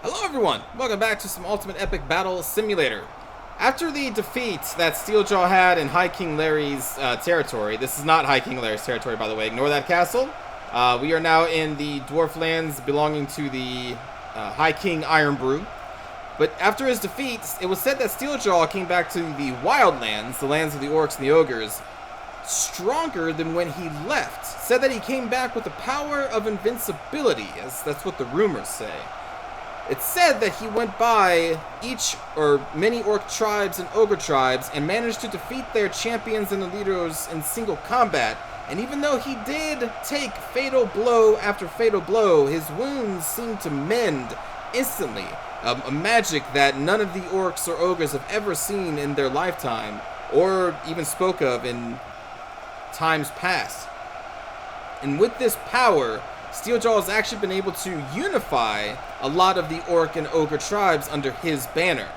Hello everyone! Welcome back to some Ultimate Epic Battle Simulator. After the defeat that Steeljaw had in High King Larry's territory, this is not High King Larry's territory by the way, ignore that castle. We are now in the dwarf lands belonging to the High King Ironbrew. But after his defeat, it was said that Steeljaw came back to the Wild Lands, the lands of the orcs and the ogres, stronger than when he left. Said that he came back with the power of invincibility, as that's what the rumors say. It's said that he went by each or many orc tribes and ogre tribes and managed to defeat their champions and the leaders in single combat. And even though he did take fatal blow after fatal blow, his wounds seemed to mend instantly. A magic that none of the orcs or ogres have ever seen in their lifetime, or even spoke of in times past. And with this power, Steeljaw has actually been able to unify a lot of the orc and ogre tribes under his banner.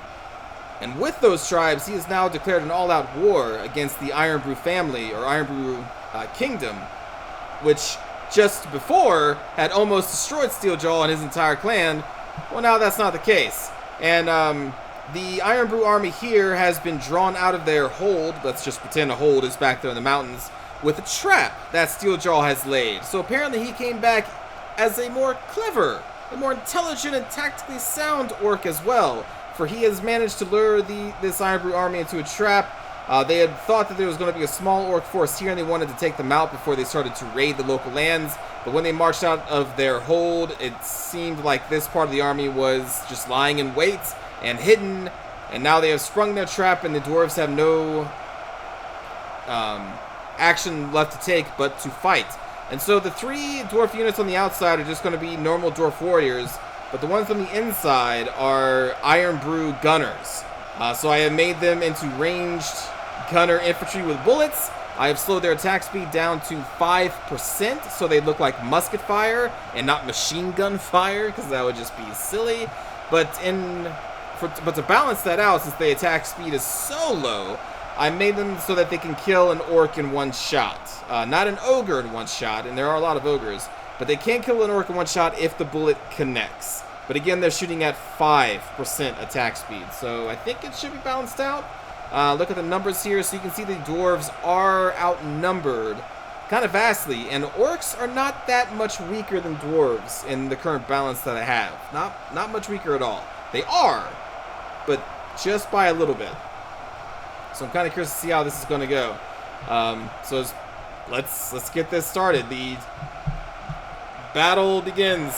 And with those tribes, he has now declared an all-out war against the Ironbrew family, or Ironbrew kingdom, which just before had almost destroyed Steeljaw and his entire clan. Well, now that's not the case. And the Ironbrew army here has been drawn out of their hold. Let's just pretend a hold is back there in the mountains, with a trap that Steeljaw has laid. So apparently he came back as a more clever, a more intelligent and tactically sound orc as well, for he has managed to lure this Ironbrew army into a trap. They had thought that there was going to be a small orc force here and they wanted to take them out before they started to raid the local lands. But when they marched out of their hold, it seemed like this part of the army was just lying in wait and hidden. And now they have sprung their trap and the dwarves have no action left to take but to fight. And so the three dwarf units on the outside are just going to be normal dwarf warriors, but the ones on the inside are Ironbrew gunners. So I have made them into ranged gunner infantry with bullets. I have slowed their attack speed down to 5%, so they look like musket fire and not machine gun fire, because that would just be silly. But to balance that out, since the attack speed is so low, I made them so that they can kill an orc in one shot. Not an ogre in one shot, and there are a lot of ogres, but they can kill an orc in one shot if the bullet connects. But again, they're shooting at 5% attack speed, so I think it should be balanced out. Look at the numbers here, so you can see the dwarves are outnumbered kind of vastly, and orcs are not that much weaker than dwarves in the current balance that I have. Not much weaker at all. They are, but just by a little bit. So I'm kind of curious to see how this is going to go. Let's get this started. The battle begins.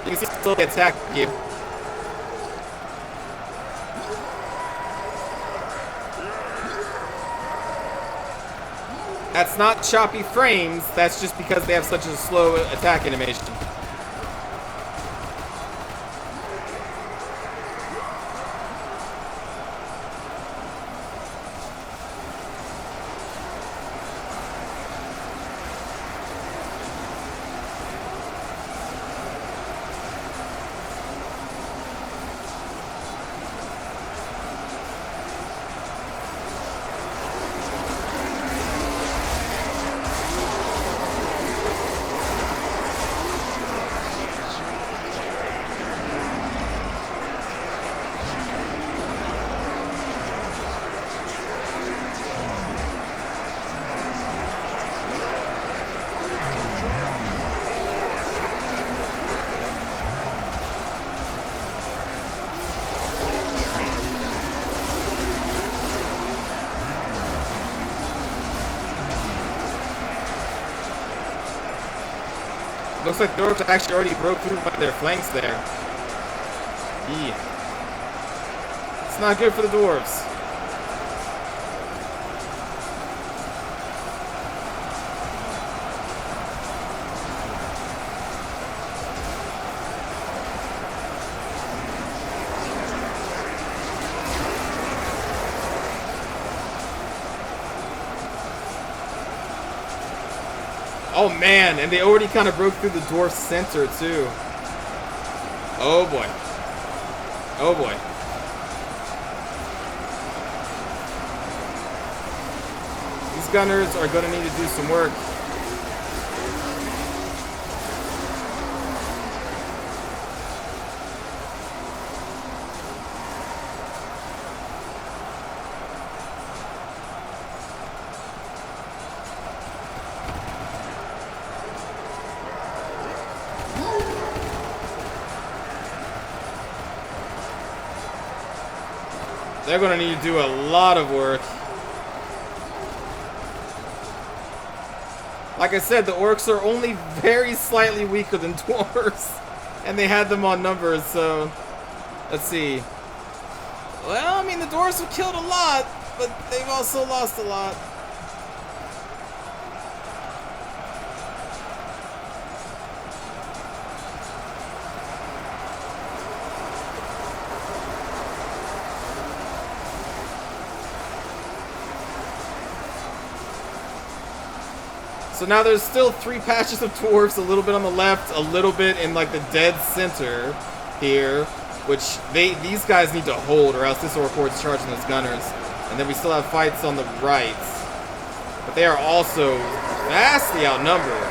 You can see still attack you. That's not choppy frames, that's just because they have such a slow attack animation. Looks like the dwarves actually already broke through by their flanks there. Yeah. It's not good for the dwarves. Oh man, and they already kind of broke through the dwarf center too. Oh boy. Oh boy. These gunners are going to need to do some work. They're going to need to do a lot of work. Like I said, the orcs are only very slightly weaker than dwarves. And they had them on numbers, so... Let's see. Well, I mean, the dwarves have killed a lot, but they've also lost a lot. So now there's still 3 patches of dwarves, a little bit on the left, a little bit in like the dead center here, which these guys need to hold or else this orc horde's charging those gunners. And then we still have fights on the right. But they are also vastly outnumbered.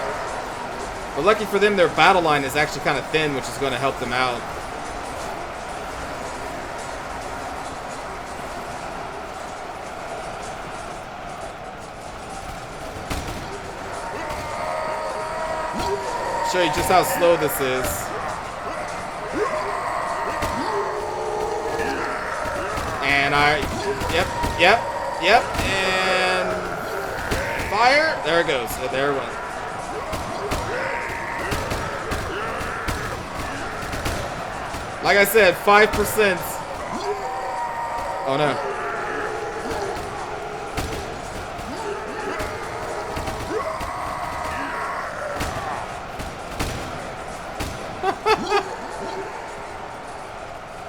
But lucky for them, their battle line is actually kind of thin, which is going to help them out. Show you just how slow this is. And yep, and fire. There it goes. There it went. Like I said, 5%. Oh no.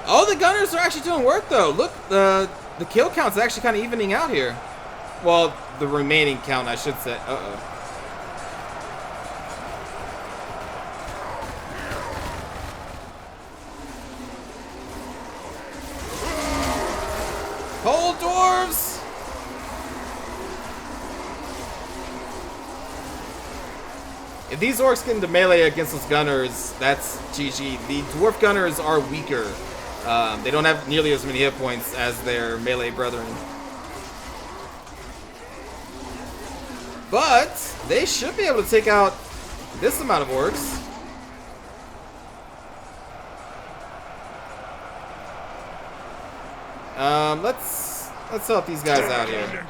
Oh, the gunners are actually doing work, though. Look, the kill count's actually kind of evening out here. Well, the remaining count, I should say. Uh-oh. Hold, dwarves! If these orcs get into melee against those gunners, that's GG. The dwarf gunners are weaker. They don't have nearly as many hit points as their melee brethren. But they should be able to take out this amount of orcs. Let's help these guys out here.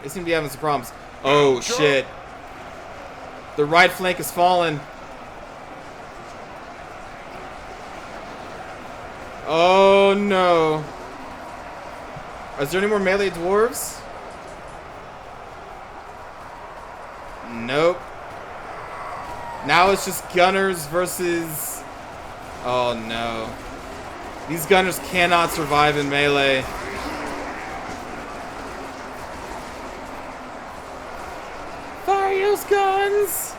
They seem to be having some problems. Oh shit. The right flank is fallen. Oh no. Is there any more melee dwarves? Nope. Now it's just gunners versus... Oh no. These gunners cannot survive in melee. Fire those guns!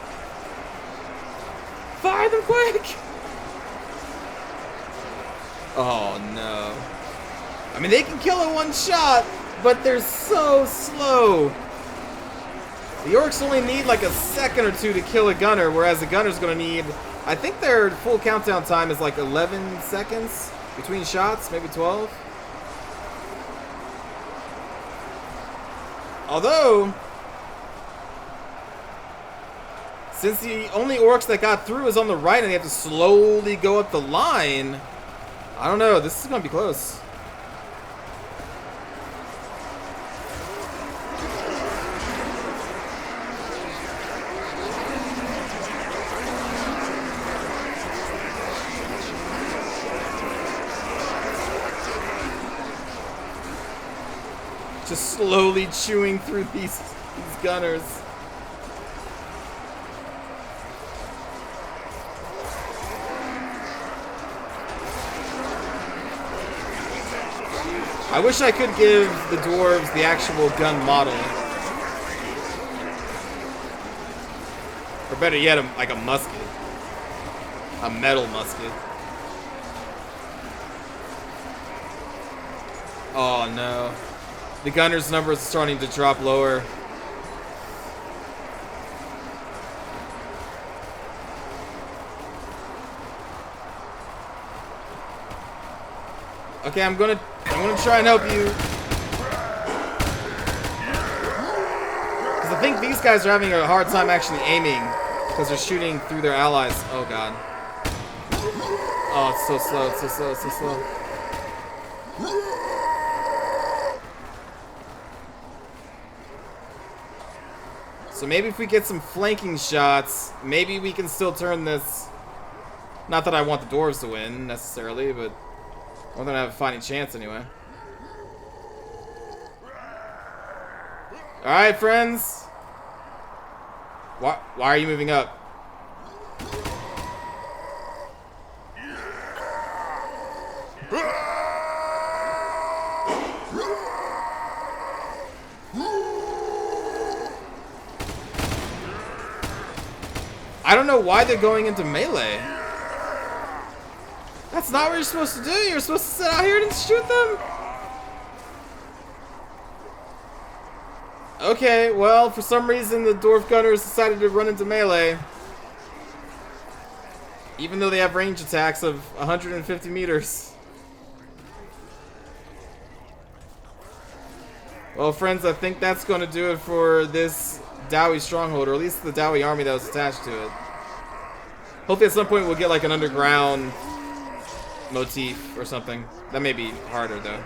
Fire them quick! Oh no. I mean, they can kill in one shot, but they're so slow. The orcs only need like a second or two to kill a gunner, whereas the gunner's gonna need... I think their full countdown time is like 11 seconds between shots, maybe 12. Although... since the only orcs that got through is on the right and they have to slowly go up the line, I don't know, this is going to be close. Just slowly chewing through these gunners. I wish I could give the dwarves the actual gun model. Or better yet, like a musket. A metal musket. Oh no. The gunner's numbers are starting to drop lower. Okay, I'm gonna try and help you. Because I think these guys are having a hard time actually aiming. Because they're shooting through their allies. Oh god. Oh, it's so slow, it's so slow, it's so slow. So maybe if we get some flanking shots, maybe we can still turn this. Not that I want the dwarves to win, necessarily, but I want them to have a fighting chance anyway. Alright, friends. Why are you moving up? I don't know why they're going into melee. That's not what you're supposed to do. You're supposed to sit out here and shoot them. Okay, well, for some reason the dwarf gunners decided to run into melee. Even though they have range attacks of 150 meters. Well, friends, I think that's going to do it for this Dowie stronghold, or at least the Dowie army that was attached to it. Hopefully at some point we'll get like an underground motif or something. That may be harder though.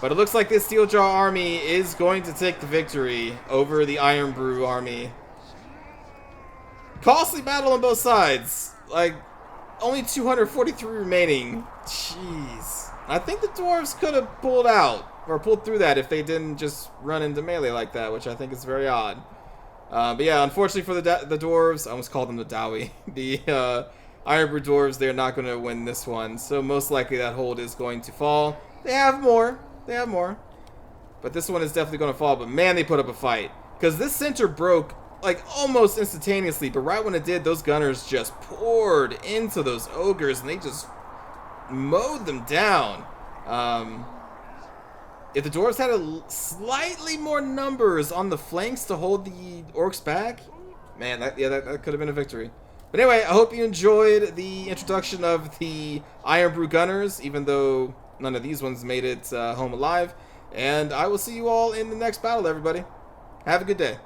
But it looks like this Steeljaw army is going to take the victory over the Iron Brew army. Costly battle on both sides. Like, only 243 remaining. Jeez. I think the dwarves could have pulled out, or pulled through that if they didn't just run into melee like that, which I think is very odd. But yeah, unfortunately for the dwarves, I almost called them the Dowie. The Iron Brew dwarves, they're not going to win this one. So most likely that hold is going to fall. They have more. They have more. But this one is definitely going to fall. But man, they put up a fight. Because this center broke like almost instantaneously. But right when it did, those gunners just poured into those ogres. And they just mowed them down. If the dwarves had slightly more numbers on the flanks to hold the orcs back, man, that could have been a victory. But anyway, I hope you enjoyed the introduction of the Iron Brew Gunners, even though none of these ones made it home alive. And I will see you all in the next battle, everybody. Have a good day.